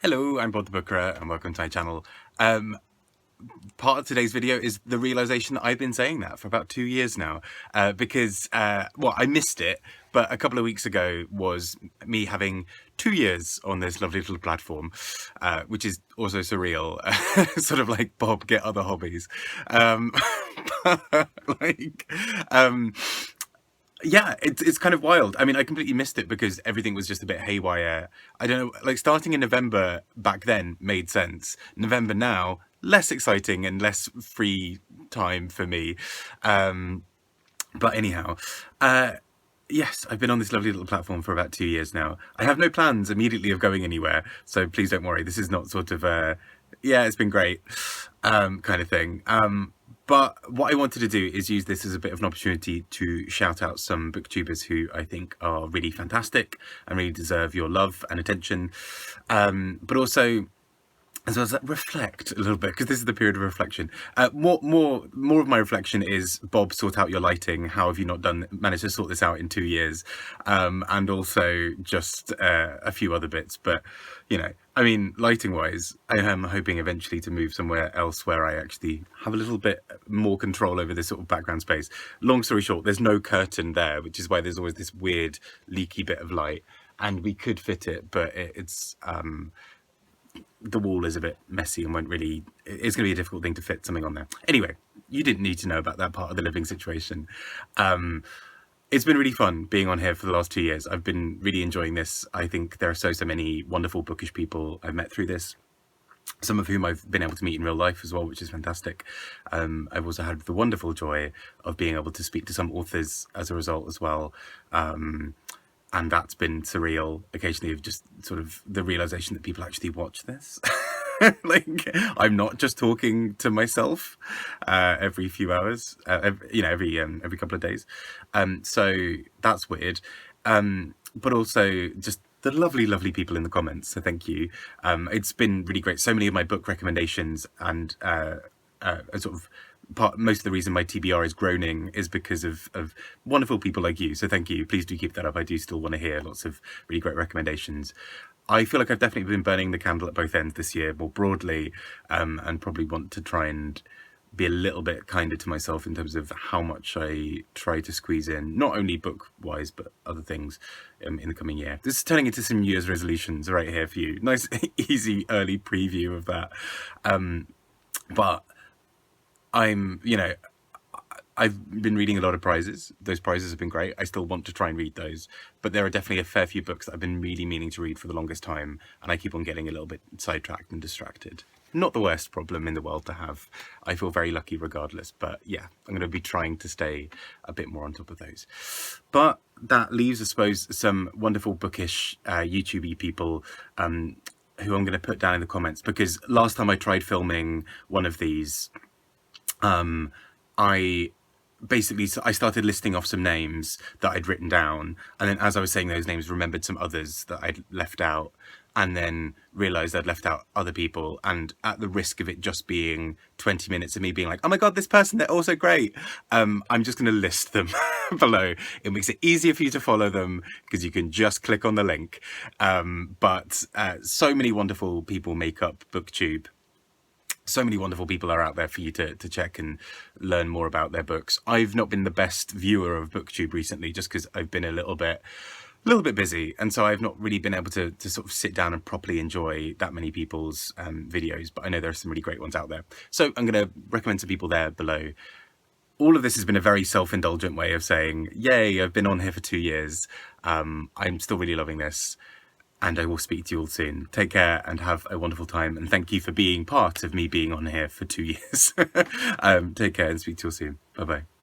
Hello, I'm Bob the Booker and welcome to my channel. Part of today's video is the realization that I've been saying that for about 2 years now because, well, I missed it, but a couple of weeks ago was me having 2 years on this lovely little platform, which is also surreal, sort of like, Bob, get other hobbies. like, um, yeah, it's kind of wild. I mean, I completely missed it because everything was just a bit haywire. I don't know, like starting in November back then made sense. November now, less exciting and less free time for me. But anyhow, yes, I've been on this lovely little platform for about 2 years now. I have no plans immediately of going anywhere, so please don't worry. This is not sort of yeah, it's been great, kind of thing. But what I wanted to do is use this as a bit of an opportunity to shout out some booktubers who I think are really fantastic and really deserve your love and attention. But also, as well as that, reflect a little bit, because this is the period of reflection. More of my reflection is, Bob, sort out your lighting. How have you not managed to sort this out in 2 years? And also just a few other bits. But, you know, I mean, lighting wise, I am hoping eventually to move somewhere else where I actually have a little bit more control over this sort of background space. Long story short, there's no curtain there, which is why there's always this weird leaky bit of light. And we could fit it, but it's the wall is a bit messy and it's going to be a difficult thing to fit something on there. Anyway, you didn't need to know about that part of the living situation. It's been really fun being on here for the last 2 years. I've been really enjoying this. I think there are so many wonderful bookish people I've met through this, some of whom I've been able to meet in real life as well, which is fantastic. I've also had the wonderful joy of being able to speak to some authors as a result as well. And that's been surreal, occasionally, of just sort of the realization that people actually watch this. Like, I'm not just talking to myself every few hours, every couple of days. So that's weird. But also just the lovely people in the comments. So thank you. It's been really great. So many of my book recommendations and sort of most of the reason my TBR is groaning is because of wonderful people like you. So thank you. Please do keep that up. I do still want to hear lots of really great recommendations. I feel like I've definitely been burning the candle at both ends this year more broadly, and probably want to try and be a little bit kinder to myself in terms of how much I try to squeeze in, not only book-wise, but other things in the coming year. This is turning into some New Year's resolutions right here for you. Nice, easy, early preview of that. But I've been reading a lot of prizes. Those prizes have been great. I still want to try and read those, but there are definitely a fair few books that I've been really meaning to read for the longest time, and I keep on getting a little bit sidetracked and distracted. Not the worst problem in the world to have. I feel very lucky regardless, but yeah, I'm going to be trying to stay a bit more on top of those. But that leaves, I suppose, some wonderful bookish YouTube-y people who I'm going to put down in the comments, because last time I tried filming one of these, I started listing off some names that I'd written down, and then as I was saying those names, remembered some others that I'd left out, and then realized I'd left out other people, and at the risk of it just being 20 minutes of me being like, oh my god, this person, they're also great, I'm just going to list them below. It makes it easier for you to follow them because you can just click on the link. But so many wonderful people make up Booktube. So many wonderful people are out there for you to check and learn more about their books. I've not been the best viewer of Booktube recently, just because I've been a little bit busy, and so I've not really been able to sort of sit down and properly enjoy that many people's videos, but I know there are some really great ones out there. So I'm going to recommend some people there below. All of this has been a very self-indulgent way of saying, yay, I've been on here for 2 years. I'm still really loving this. And I will speak to you all soon. Take care and have a wonderful time. And thank you for being part of me being on here for 2 years. Take care and speak to you all soon. Bye-bye.